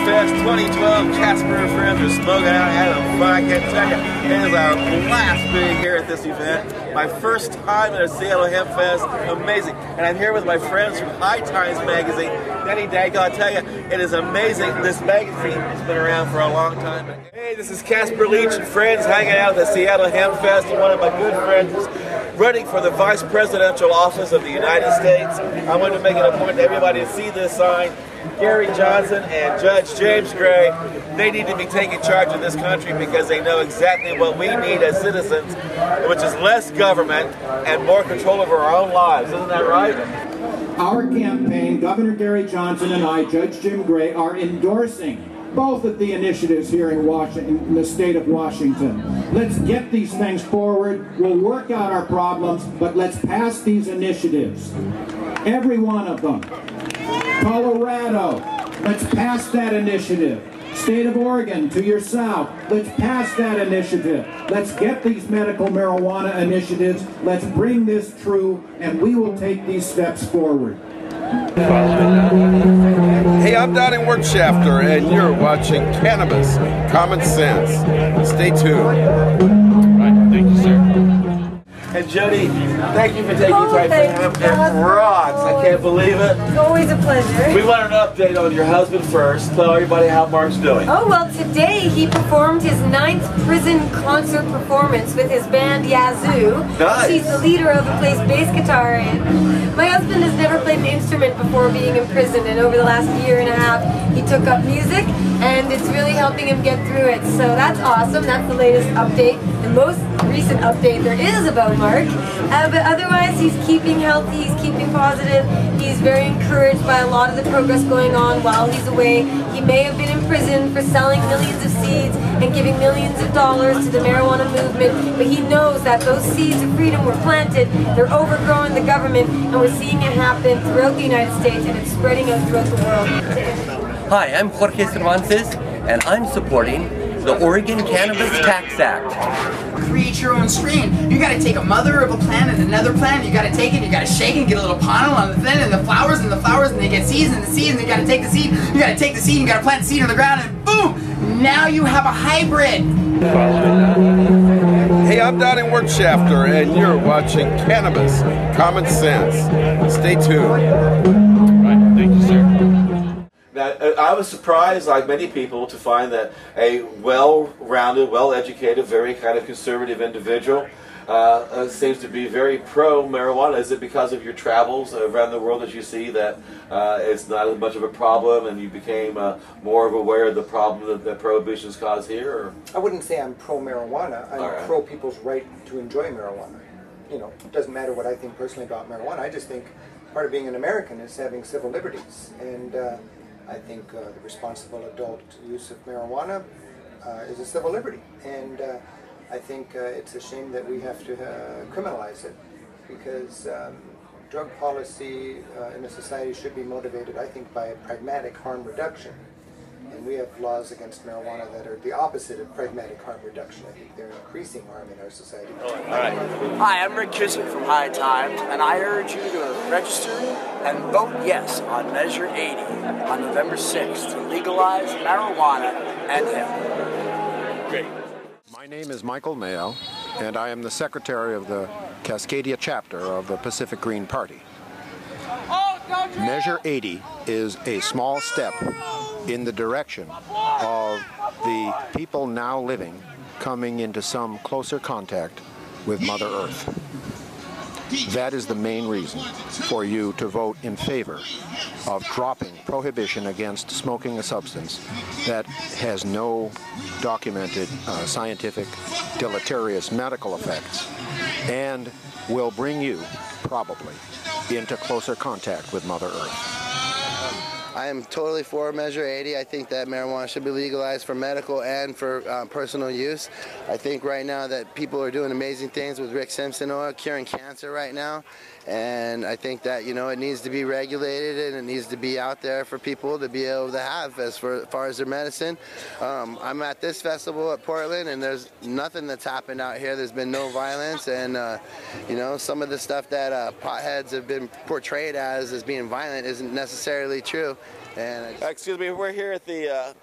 Fest 2012. Casper and friends are smoking out, having fun. I can't tell you, it is our blast being here at this event. My first time at a Seattle Hemp Fest, amazing. And I'm here with my friends from High Times magazine. Danny Danko, I'll tell you, it is amazing. This magazine has been around for a long time. Hey, this is Casper Leach and friends hanging out at the Seattle Hemp Fest. And one of my good friends is running for the vice presidential office of the United States. I want to make it a point to everybody to see this sign. Gary Johnson and Judge James Gray, they need to be taking charge of this country because they know exactly what we need as citizens, which is less government and more control over our own lives. Isn't that right? Our campaign, Governor Gary Johnson and I, Judge Jim Gray, are endorsing both of the initiatives here in Washington, in the state of Washington. Let's get these things forward. We'll work out our problems, but let's pass these initiatives. Every one of them. Colorado, let's pass that initiative. State of Oregon, to your south, let's pass that initiative. Let's get these medical marijuana initiatives. Let's bring this true, and we will take these steps forward. Hey, I'm Donnie Wertschafter, and you're watching Cannabis Common Sense. Stay tuned. Right, thank you, sir. And Jody, thank you for taking time for Hemp. It rocks. I can't believe it. It's always a pleasure. We want an update on your husband first. Tell everybody how Mark's doing. Oh, well, today he performed his 9th prison concert performance with his band Yazoo. Nice. He's the leader of who plays bass guitar. And my husband has never played an instrument before being in prison, and over the last year and a half he took up music, and it's really helping him get through it. So that's awesome. That's the latest update, the most recent update there is about Mark. But otherwise, he's keeping healthy, he's keeping positive, he's very encouraged by a lot of the progress going on while he's away. He may have been in prison for selling millions of seeds and giving millions of dollars to the marijuana movement, but he knows that those seeds of freedom were planted, they're overgrowing the government, and we're seeing it happen throughout the United States, and it's spreading out throughout the world. Hi, I'm Jorge Cervantes, and I'm supporting the Oregon Cannabis Tax Act. Create your own strain. You gotta take a mother of a plant and another plant, you gotta take it, you gotta shake it, get a little pollen on the thing, and the flowers, and they get seeds, and the seeds, and you gotta take the seed, you gotta take the seed, you gotta plant the seed on the ground, and boom! Now you have a hybrid! Hey, I'm Donnie Wertschafter, and you're watching Cannabis Common Sense. Stay tuned. Right, thank you, sir. Now, I was surprised, like many people, to find that a well-rounded, well-educated, very kind of conservative individual seems to be very pro-marijuana. Is it because of your travels around the world that you see that it's not as much of a problem and you became more aware of the problem that prohibitions cause here? Or? I wouldn't say I'm pro-marijuana. I'm pro people's right to enjoy marijuana. You know, it doesn't matter what I think personally about marijuana. I just think part of being an American is having civil liberties. And I think the responsible adult use of marijuana is a civil liberty, and I think it's a shame that we have to criminalize it, because drug policy in a society should be motivated, I think, by a pragmatic harm reduction. And we have laws against marijuana that are the opposite of pragmatic harm reduction. I think they're increasing harm in our society. Alright. Hi, I'm Rick Kissick from High Times, and I urge you to register and vote yes on Measure 80 on November 6th to legalize marijuana and hemp. Great. My name is Michael Mayo, and I am the secretary of the Cascadia chapter of the Pacific Green Party. Measure 80 is a small step in the direction of the people now living coming into some closer contact with Mother Earth. That is the main reason for you to vote in favor of dropping prohibition against smoking a substance that has no documented scientific deleterious medical effects and will bring you, probably, into closer contact with Mother Earth. I am totally for Measure 80. I think that marijuana should be legalized for medical and for personal use. I think right now that people are doing amazing things with Rick Simpson oil, curing cancer right now. And I think that, you know, it needs to be regulated and it needs to be out there for people to be able to have as far as their medicine. I'm at this festival at Portland, and there's nothing that's happened out here. There's been no violence, and you know, some of the stuff that potheads have been portrayed as being violent isn't necessarily true. And excuse me, we're here at the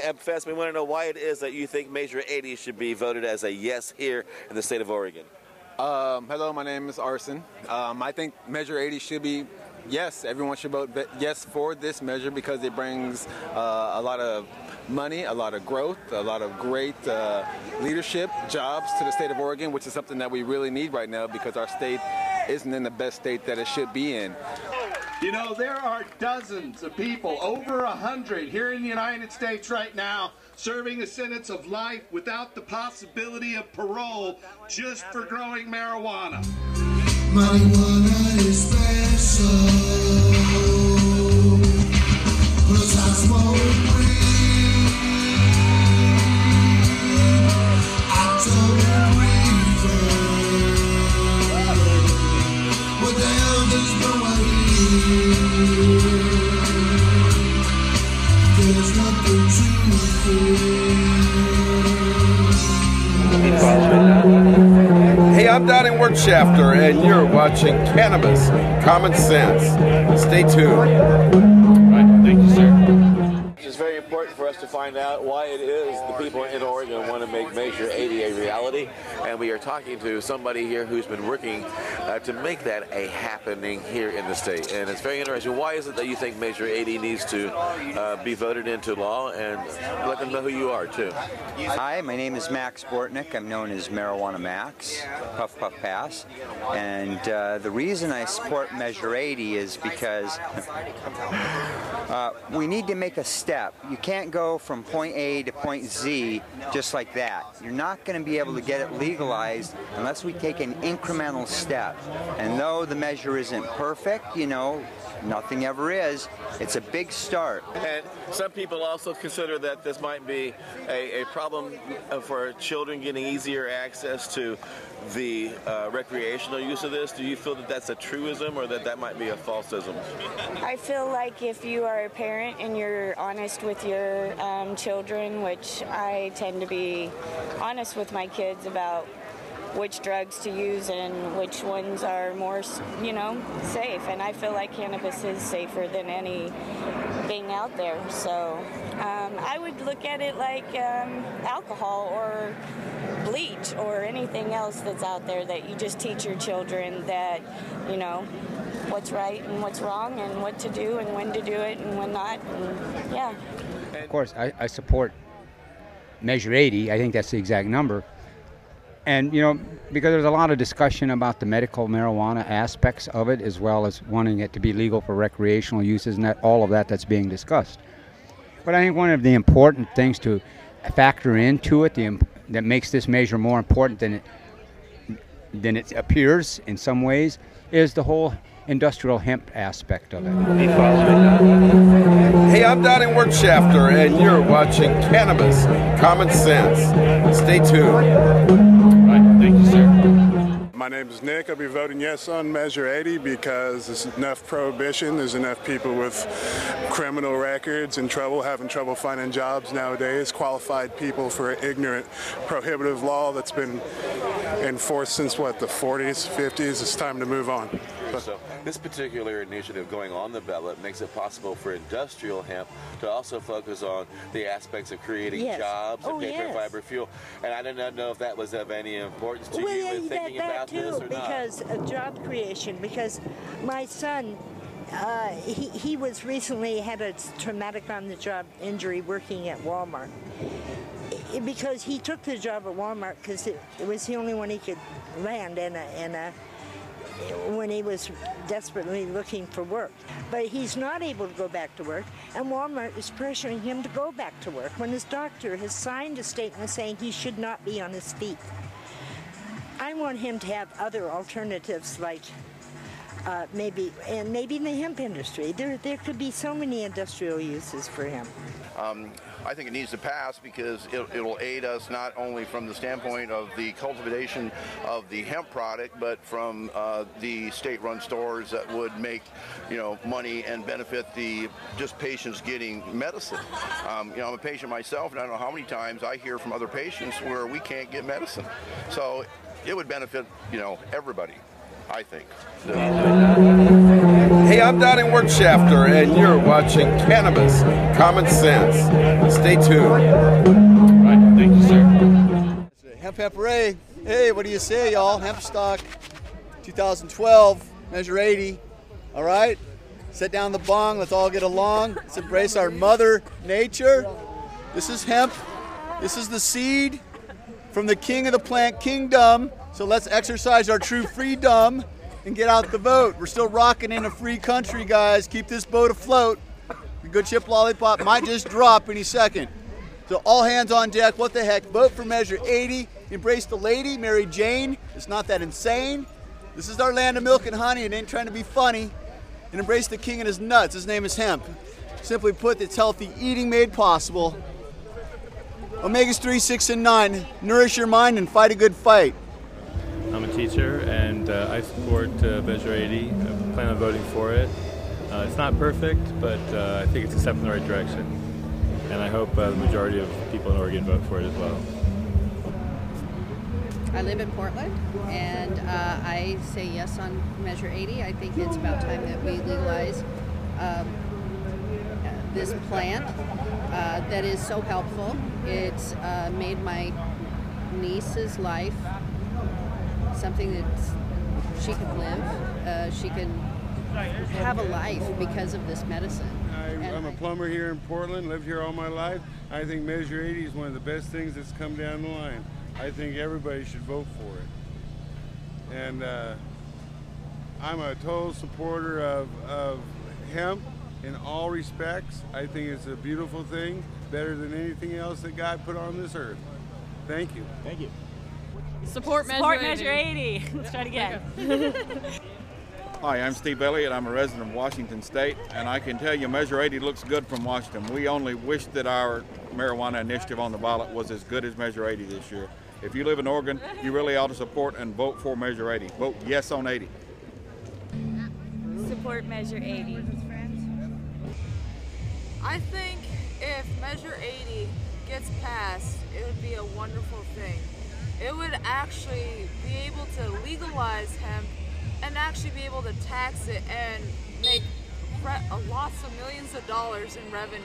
Hemp Fest. We want to know why it is that you think Measure 80 should be voted as a yes here in the state of Oregon. Hello, my name is Arson. I think Measure 80 should be yes. Everyone should vote yes for this measure because it brings a lot of money, a lot of growth, a lot of great leadership, jobs to the state of Oregon, which is something that we really need right now because our state isn't in the best state that it should be in. You know, there are dozens of people, over 100 here in the United States right now, serving a sentence of life without the possibility of parole just for growing marijuana. Marijuana is special, 'cause I smoke weed. October reefer. What the hell does nobody hear? There's nothing to fear. Hey, I'm Donnie Wertschafter, and you're watching Cannabis Common Sense. Stay tuned. Right, thank you, sir. It's very important for us to find out why it is the people in Oregon want to make Measure 80 a reality, and we are talking to somebody here who's been working to make that a happening here in the state. And it's very interesting. Why is it that you think Measure 80 needs to be voted into law, and let them know who you are too? Hi, my name is Max Bortnick. I'm known as Marijuana Max, Puff Puff Pass, and the reason I support Measure 80 is because we need to make a step. You can't go from point A to point Z just like that. You're not going to be able to get it legalized unless we take an incremental step. And though the measure isn't perfect, you know, nothing ever is, it's a big start. And some people also consider that this might be a problem for children getting easier access to the recreational use of this. Do you feel that that's a truism or that that might be a falsism? I feel like if you are a parent and you're honest with your children, which I tend to be honest with my kids about which drugs to use and which ones are more, you know, safe. And I feel like cannabis is safer than anything out there. So I would look at it like alcohol or bleach or anything else that's out there, that you just teach your children that, you know, what's right and what's wrong and what to do and when to do it and when not. And, yeah. Of course, I support Measure 80. I think that's the exact number. And, you know, because there's a lot of discussion about the medical marijuana aspects of it, as well as wanting it to be legal for recreational uses, and that all of that's being discussed. But I think one of the important things to factor into it, that makes this measure more important than it appears in some ways, is the whole industrial hemp aspect of it. Hey, I'm Donnie Wertschafter, and you're watching Cannabis Common Sense. Stay tuned. Right, thank you, sir. My name is Nick. I'll be voting yes on Measure 80 because there's enough prohibition. There's enough people with criminal records and having trouble finding jobs nowadays. Qualified people for ignorant, prohibitive law that's been enforced since, what, the 40s, 50s? It's time to move on. So this particular initiative going on the ballot makes it possible for industrial hemp to also focus on the aspects of creating jobs and paper and fiber fuel. And I did not know if that was of any importance to you in thinking about this or not. Because of job creation, because my son, he was recently had a traumatic on-the-job injury working at Walmart. Because he took the job at Walmart because it was the only one he could land when he was desperately looking for work. But he's not able to go back to work, and Walmart is pressuring him to go back to work when his doctor has signed a statement saying he should not be on his feet. I want him to have other alternatives, like maybe in the hemp industry. There could be so many industrial uses for him. I think it needs to pass because it'll aid us not only from the standpoint of the cultivation of the hemp product, but from the state-run stores that would make, you know, money and benefit the just patients getting medicine. You know, I'm a patient myself, and I don't know how many times I hear from other patients where we can't get medicine. So it would benefit, you know, everybody, I think. Hey, I'm Donnie Wertschafter, and you're watching Cannabis Common Sense. Stay tuned. Right, thank you, sir. Hemp Hooray. Hey, what do you say, y'all? Hemp stock 2012, measure 80. All right? Set down the bong. Let's all get along. Let's embrace our mother nature. This is hemp. This is the seed from the king of the plant kingdom. So let's exercise our true freedom and get out the vote. We're still rocking in a free country, guys. Keep this boat afloat. The good chip lollipop might just drop any second. So all hands on deck. What the heck? Vote for measure 80. Embrace the lady, Mary Jane. It's not that insane. This is our land of milk and honey. It ain't trying to be funny. And embrace the king and his nuts. His name is hemp. Simply put, it's healthy eating made possible. Omegas 3, 6, and 9. Nourish your mind and fight a good fight. I'm a teacher, and I support Measure 80. I plan on voting for it. It's not perfect, but I think it's a step in the right direction. And I hope the majority of people in Oregon vote for it as well. I live in Portland, and I say yes on Measure 80. I think it's about time that we legalize this plant that is so helpful. It's made my niece's life something that she can live. She can have a life because of this medicine. I'm a plumber here in Portland, lived here all my life. I think Measure 80 is one of the best things that's come down the line. I think everybody should vote for it. And I'm a total supporter of hemp in all respects. I think it's a beautiful thing, better than anything else that God put on this earth. Thank you. Thank you. Support Measure 80. Let's try it again. Hi, I'm Steve Elliott. I'm a resident of Washington State, and I can tell you Measure 80 looks good from Washington. We only wish that our marijuana initiative on the ballot was as good as Measure 80 this year. If you live in Oregon, you really ought to support and vote for Measure 80. Vote yes on 80. Support Measure 80. I think if Measure 80 gets passed, it would be a wonderful thing. It would actually be able to legalize hemp and actually be able to tax it and make lots of millions of dollars in revenue.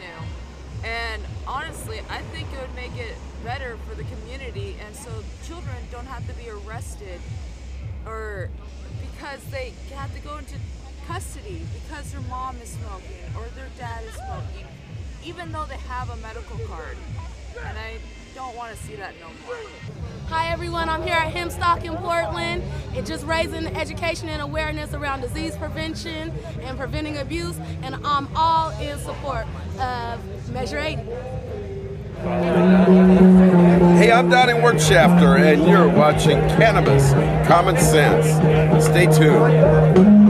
And honestly, I think it would make it better for the community, and so children don't have to be arrested or because they have to go into custody because their mom is smoking or their dad is smoking, even though they have a medical card. And I don't want to see that no more. Hi everyone, I'm here at Hemp Stock in Portland. It's just raising education and awareness around disease prevention and preventing abuse, and I'm all in support of Measure 80. Hey, I'm Donnie Wertschafter, and you're watching Cannabis Common Sense. Stay tuned.